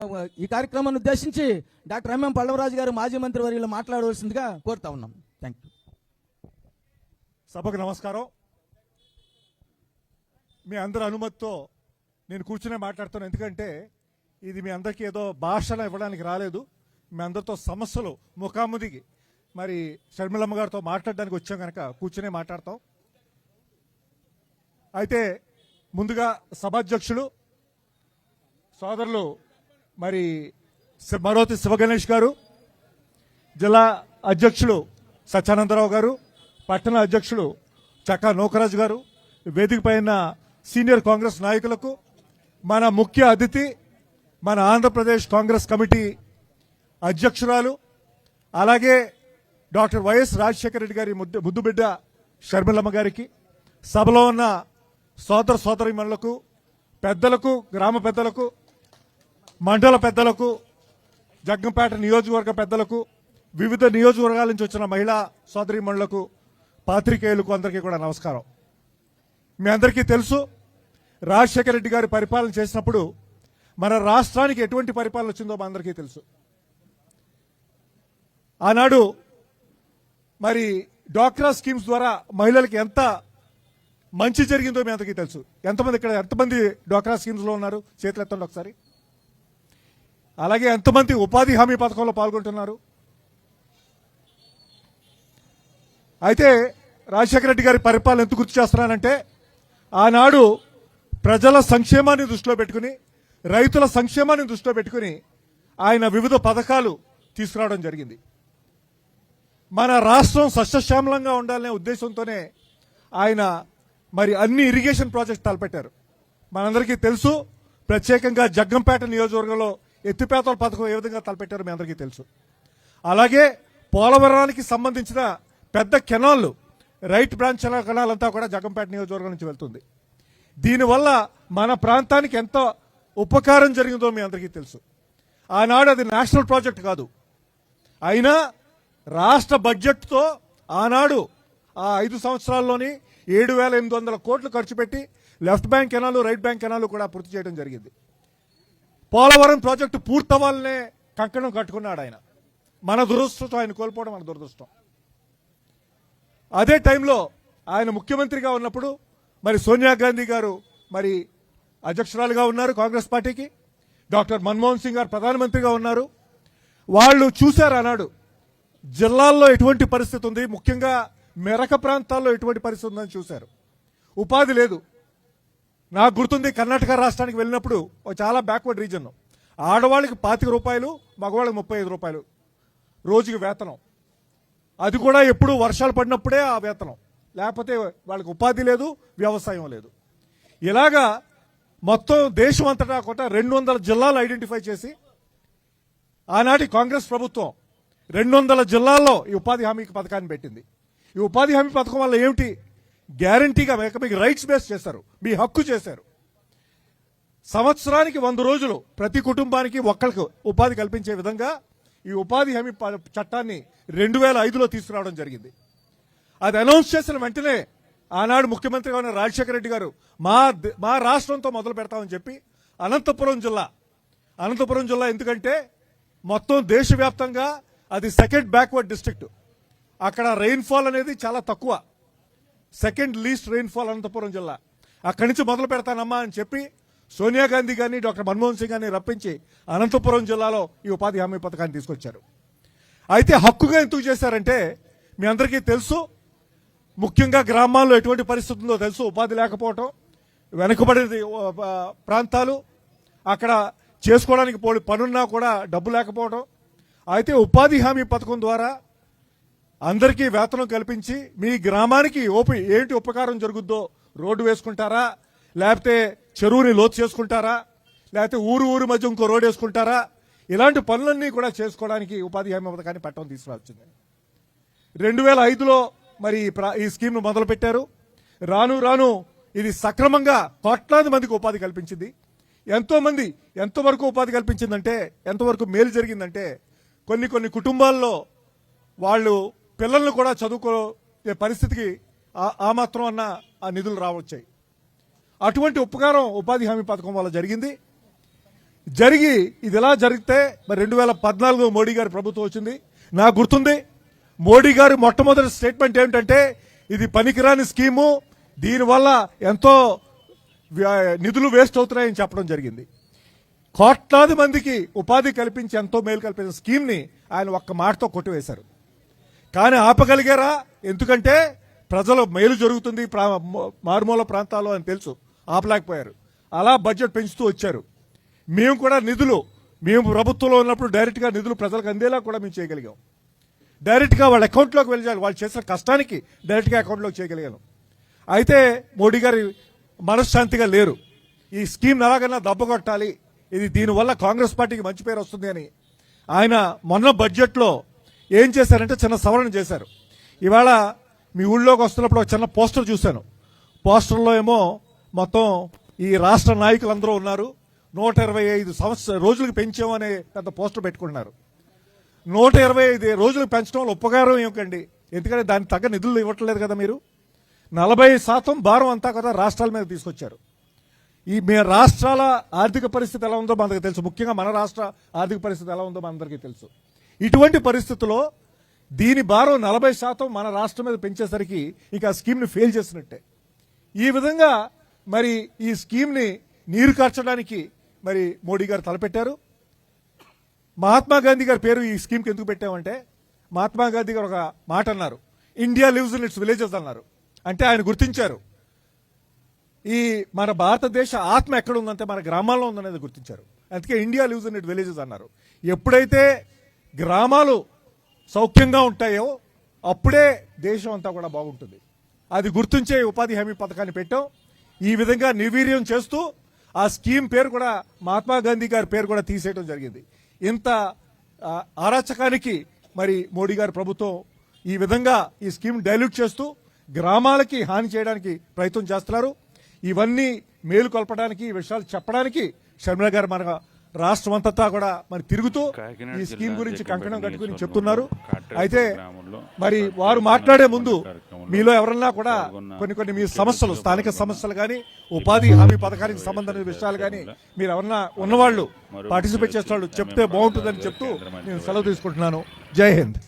ఈ కార్యక్రమాన్ని ఉద్దేశించి డాక్టర్ ఎంఎం పల్లవరాజు గారు మాజీ మంత్రి వర్యులు మాట్లాడవలసిందిగా కోరుతా ఉన్నాం. Thank you. సభకు నమస్కారం. మీ అందరి అనుమతితో నేను కూర్చునే మాట్లాడుతాను. ఎందుకంటే ఇది మీ అందరికీ ఏదో భాషణ ఇవ్వడానికి రాలేదు. మీ అందరితో సమస్యలు ముఖాముఖికి మరి షర్మిలమ్మ గారితో మాట్లాడడానికి వచ్చాం కనుక కూర్చునే మాట్లాడతాం. అయితే ముందుగా సభాధ్యక్షులు సోదరులు మరి మరోతి శివగణేష్ గారు, జిల్లా అధ్యక్షులు సత్యానందరావు గారు, పట్టణ అధ్యక్షులు చక్కా నూకరాజు గారు, వేదిక పైన సీనియర్ కాంగ్రెస్ నాయకులకు, మన ముఖ్య అతిథి మన ఆంధ్రప్రదేశ్ కాంగ్రెస్ కమిటీ అధ్యక్షురాలు, అలాగే డాక్టర్ వైఎస్ రాజశేఖర రెడ్డి గారి ముద్దుబిడ్డ షర్మిలమ్మ గారికి, సభలో ఉన్న సోదర సోదరీమణులకు, పెద్దలకు, గ్రామ పెద్దలకు, మండల పెద్దలకు, జగ్గంపేట నియోజకవర్గ పెద్దలకు, వివిధ నియోజకవర్గాల నుంచి వచ్చిన మహిళా సోదరీమణులకు, పాత్రికేయులకు అందరికీ కూడా నమస్కారం. మీ అందరికీ తెలుసు, రాజశేఖర రెడ్డి గారి పరిపాలన చేసినప్పుడు మన రాష్ట్రానికి ఎటువంటి పరిపాలన వచ్చిందో మా అందరికీ తెలుసు. ఆనాడు మరి డ్వాక్రా స్కీమ్స్ ద్వారా మహిళలకు ఎంత మంచి జరిగిందో మీ అందరికీ తెలుసు. ఎంతమంది డ్వాక్రా స్కీమ్స్ లో ఉన్నారు? చేతులు ఎత్తండి ఒకసారి. అలాగే ఎంతమంది ఉపాధి హామీ పథకంలో పాల్గొంటున్నారు? అయితే రాజశేఖర రెడ్డి గారి పరిపాలన ఎందుకు గుర్తు చేస్తున్నానంటే, ఆనాడు ప్రజల సంక్షేమాన్ని దృష్టిలో పెట్టుకుని, రైతుల సంక్షేమాన్ని దృష్టిలో పెట్టుకుని ఆయన వివిధ పథకాలు తీసుకురావడం జరిగింది. మన రాష్ట్రం సస్యశ్యామలంగా ఉండాలనే ఉద్దేశంతోనే ఆయన మరి అన్ని ఇరిగేషన్ ప్రాజెక్ట్ తలపెట్టారు. మనందరికీ తెలుసు, ప్రత్యేకంగా జగ్గంపేట నియోజకవర్గంలో ఎత్తిపేతల పథకం ఏ విధంగా తలపెట్టారో మీ అందరికీ తెలుసు. అలాగే పోలవరానికి సంబంధించిన పెద్ద కెనాల్లు, రైట్ బ్రాంచ్ కెనాల్ అంతా కూడా జగ్గంపేట నియోజకవర్గం నుంచి వెళ్తుంది. దీనివల్ల మన ప్రాంతానికి ఎంత ఉపకారం జరిగిందో మీ అందరికీ తెలుసు. ఆనాడు అది నేషనల్ ప్రాజెక్ట్ కాదు, అయినా రాష్ట్ర బడ్జెట్తో ఆనాడు ఆ 5 సంవత్సరాల్లోని 7,800 కోట్లు ఖర్చు పెట్టి left bank canal, right bank canal కూడా పూర్తి చేయడం జరిగింది. పోలవరం ప్రాజెక్టు పూర్తవ్వాలనే కంకణం కట్టుకున్నాడు ఆయన. మన దురదృష్టం, ఆయన కోల్పోవడం మన దురదృష్టం. అదే టైంలో ఆయన ముఖ్యమంత్రిగా ఉన్నప్పుడు మరి సోనియా గాంధీ గారు మరి అధ్యక్షురాలుగా ఉన్నారు కాంగ్రెస్ పార్టీకి, డాక్టర్ మన్మోహన్ సింగ్ గారు ప్రధానమంత్రిగా ఉన్నారు. వాళ్ళు చూశారు ఆనాడు జిల్లాల్లో ఎటువంటి పరిస్థితి ఉంది, ముఖ్యంగా మెరక ప్రాంతాల్లో ఎటువంటి పరిస్థితి ఉందని చూశారు. ఉపాధి లేదు. నాకు గుర్తుంది, కర్ణాటక రాష్ట్రానికి వెళ్ళినప్పుడు చాలా బ్యాక్వర్డ్ రీజన్, ఆడవాళ్ళకి 25 రూపాయలు, మగవాళ్ళకి 35 రూపాయలు రోజుకి వేతనం. అది కూడా ఎప్పుడు వర్షాలు పడినప్పుడే ఆ వేతనం, లేకపోతే వాళ్ళకి ఉపాధి లేదు, వ్యవసాయం లేదు. ఇలాగా మొత్తం దేశం అంతటా కూడా 200 జిల్లాలు ఐడెంటిఫై చేసి ఆనాటి కాంగ్రెస్ ప్రభుత్వం 200 జిల్లాల్లో ఈ ఉపాధి హామీ పథకాన్ని పెట్టింది. ఈ ఉపాధి హామీ పథకం వల్ల ఏమిటి? గ్యారంటీగా మీకు రైట్స్ బేస్ చేశారు, మీ హక్కు చేశారు. సంవత్సరానికి 100 రోజులు ప్రతి కుటుంబానికి ఒక్కరికి ఉపాధి కల్పించే విధంగా ఈ ఉపాధి హామీ చట్టాన్ని 2005లో తీసుకురావడం జరిగింది. అది అనౌన్స్ చేసిన వెంటనే ఆనాడు ముఖ్యమంత్రిగా ఉన్న రాజశేఖర రెడ్డి గారు మా రాష్ట్రంతో మొదలు పెడతామని చెప్పి అనంతపురం జిల్లా ఎందుకంటే మొత్తం దేశవ్యాప్తంగా అది సెకండ్ బ్యాక్వర్డ్ డిస్ట్రిక్ట్. అక్కడ రెయిన్ఫాల్ అనేది చాలా తక్కువ, సెకండ్ లీస్ట్ రెయిన్ఫాల్ అనంతపురం జిల్లా. అక్కడి నుంచి మొదలు పెడతానమ్మా అని చెప్పి సోనియా గాంధీ గారిని, డాక్టర్ మన్మోహన్ సింగ్ గారిని రప్పించి అనంతపురం జిల్లాలో ఈ ఉపాధి హామీ పథకాన్ని తీసుకొచ్చారు. అయితే హక్కుగా ఎందుకు చేశారంటే మీ అందరికీ తెలుసు, ముఖ్యంగా గ్రామాల్లో ఎటువంటి పరిస్థితి ఉందో తెలుసు. ఉపాధి లేకపోవటం, వెనుకబడిన ప్రాంతాలు, అక్కడ చేసుకోవడానికి పనున్నా కూడా డబ్బు లేకపోవడం. అయితే ఉపాధి హామీ పథకం ద్వారా అందరికీ వేతనం కల్పించి మీ గ్రామానికి ఏంటి ఉపకారం జరుగుద్దో, రోడ్డు వేసుకుంటారా, లేకపోతే చెరువుని లోతు చేసుకుంటారా, లేకపోతే ఊరు మధ్య ఇంకో రోడ్డు వేసుకుంటారా, ఇలాంటి పనులన్నీ కూడా చేసుకోవడానికి ఉపాధి హామీ పథకాన్ని పట్టణం తీసుకురావచ్చింది. 2005లో మరి ఈ స్కీమ్ ను మొదలు పెట్టారు. రాను ఇది సక్రమంగా కోట్లాది మందికి ఉపాధి కల్పించింది. ఎంతవరకు ఉపాధి కల్పించిందంటే, ఎంతవరకు మేలు జరిగిందంటే, కొన్ని కుటుంబాల్లో వాళ్ళు పిల్లలను కూడా చదువుకో పరిస్థితికి ఆ మాత్రం అన్న ఆ నిధులు రావచ్చాయి. అటువంటి ఉపకారం ఉపాధి హామీ పథకం వల్ల జరిగింది. జరిగి ఇది ఇలా జరిగితే మరి 2014 మోడీ గారి ప్రభుత్వం వచ్చింది. నాకు గుర్తుంది మోడీ గారి మొట్టమొదటి స్టేట్మెంట్ ఏమిటంటే ఇది పనికిరాని స్కీము, దీనివల్ల ఎంతో నిధులు వేస్ట్ అవుతున్నాయని చెప్పడం జరిగింది. కోట్లాది మందికి ఉపాధి కల్పించి ఎంతో మేలు కల్పించిన స్కీమ్ ని ఆయన ఒక్క మాటతో కొట్టివేశారు. కానీ ఆపగలిగారా? ఎందుకంటే ప్రజలు మేలు జరుగుతుంది మారుమూల ప్రాంతాల్లో అని తెలుసు, ఆపలేకపోయారు. అలా బడ్జెట్ పెంచుతూ వచ్చారు. మేము కూడా మేము ప్రభుత్వంలో ఉన్నప్పుడు డైరెక్ట్ గా నిధులు ప్రజలకు అందేలా కూడా మేము చేయగలిగాం. డైరెక్ట్ గా వాళ్ళ అకౌంట్లోకి వెళ్ళాలి, వాళ్ళు చేసిన కష్టానికి డైరెక్ట్ గా అకౌంట్లోకి చేయగలిగాను. అయితే మోడీ గారి మనశ్శాంతిగా లేరు. ఈ స్కీమ్ ఎలాగైనా దెబ్బకొట్టాలి, ఇది దీనివల్ల కాంగ్రెస్ పార్టీకి మంచి పేరు వస్తుంది అని ఆయన మొన్న బడ్జెట్లో ఏం చేశారంటే చిన్న సవరణ చేశారు. ఇవాళ మీ ఊళ్ళోకి వస్తున్నప్పుడు ఒక చిన్న పోస్టర్ చూశాను. పోస్టర్లో ఏమో మొత్తం ఈ రాష్ట్ర నాయకులందరూ ఉన్నారు. 125 రోజులకు పెంచామనే పెద్ద పోస్టర్ పెట్టుకుంటున్నారు. 125 రోజులకు పెంచడం వల్ల ఉపకారం ఏమిటండి? ఎందుకంటే దానికి తగ్గ నిధులు ఇవ్వట్లేదు కదా. మీరు 40% భారం అంతా కదా రాష్ట్రాల మీద తీసుకొచ్చారు. మీ రాష్ట్రాల ఆర్థిక పరిస్థితి ఎలా ఉందో మనకు తెలుసు. ముఖ్యంగా మన రాష్ట్ర ఆర్థిక పరిస్థితి ఎలా ఉందో మనందరికీ తెలుసు. ఇటువంటి పరిస్థితుల్లో దీని భారం 40% మన రాష్ట్రం మీద పెంచేసరికి ఇక ఆ స్కీమ్ని ఫెయిల్ చేసినట్టే. ఈ విధంగా మరి ఈ స్కీమ్ని నీరు కార్చడానికి మరి మోడీ గారు తలపెట్టారు. మహాత్మా గాంధీ గారి పేరు ఈ స్కీమ్కి ఎందుకు పెట్టామంటే, మహాత్మా గాంధీ గారు ఒక మాట అన్నారు, India lives in it's villages అన్నారు. అంటే ఆయన గుర్తించారు ఈ మన భారతదేశ ఆత్మ ఎక్కడ ఉందంటే మన గ్రామాల్లో ఉందనేది గుర్తించారు. అందుకే India lives in it villages అన్నారు. ఎప్పుడైతే గ్రామాలు సౌఖ్యంగా ఉంటాయో అప్పుడే దేశం అంతా కూడా బాగుంటుంది. అది గుర్తించే ఉపాధి హామీ పథకాన్ని పెట్టాం. ఈ విధంగా నిర్వీర్యం చేస్తూ ఆ స్కీమ్ పేరు కూడా మహాత్మా గాంధీ గారి పేరు కూడా తీసేయడం జరిగింది. ఇంత అరాచకానికి మరి మోడీ గారి ప్రభుత్వం ఈ విధంగా ఈ స్కీమ్ డైల్యూట్ చేస్తూ గ్రామాలకి హాని చేయడానికి ప్రయత్నం చేస్తున్నారు. ఇవన్నీ మేలు కొల్పడానికి, ఈ విషయాలు చెప్పడానికి షర్మిల గారు మన రాష్ట్రం అంతటా కూడా మరి తిరుగుతూ ఈ స్కీమ్ గురించి కంకణం కట్టుకుని చెప్తున్నారు. అయితే మరి వారు మాట్లాడే ముందు మీలో ఎవరన్నా కూడా కొన్ని మీ సమస్యలు, స్థానిక సమస్యలు కానీ ఉపాధి హామీ పథకానికి సంబంధించిన విషయాలు కానీ మీరు ఎవరన్నా ఉన్నవాళ్ళు పార్టిసిపేట్ చేసేవాళ్ళు చెప్తే బాగుంటుందని చెప్తూ నేను సెలవు తీసుకుంటున్నాను. జై హింద్.